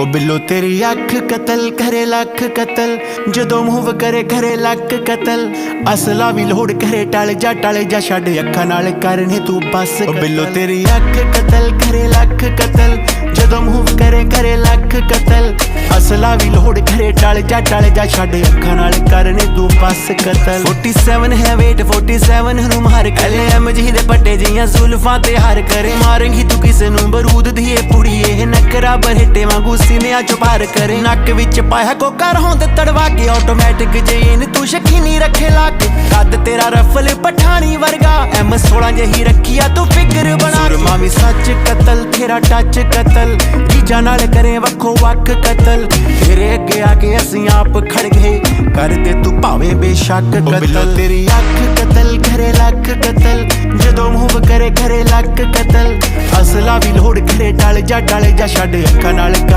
ओ बिल्लो तेरी अख कतल करे लख कतल, जदों मूव करे करे लक कतल। असला भी लोड़ करे टल जा छड़ अखा नाल करने तू बस। ओ बिल्लो तेरी अख कतल करे लख कतल, जदों मूव करे करे लख कतल। असला भी लोड़ करे टल जा छड़ अखा नाल करने तू बस कतल। 47 है वेट 47 नू मार कले एमजी दे पट्टे जियां जुल्फां ते हार करे। मारेंगी तू किसे नू बरूद दी पुड़िए नकरा बरहटे वांगू सीने चो पार करे। नक विच पाया कोका होंद तड़वा के ऑटोमैटिक जेन तू शकीनी रखे लाके। कद तेरा रफल पठानी वर्गा M16 जही रखिया तू फिगर बना। मामी सच कतल तेरा टच कतल, जीजा नाल करे वखो वक कतल। तेरे अगे आके असीं आप खड़ गए कर दे तू भावे बेशक कतल। तेरी अख कतल करे लख कतल, जदों मूव करे करे लक कतल। असला भी लोड़ करे टल जा छड़ अखा नाल।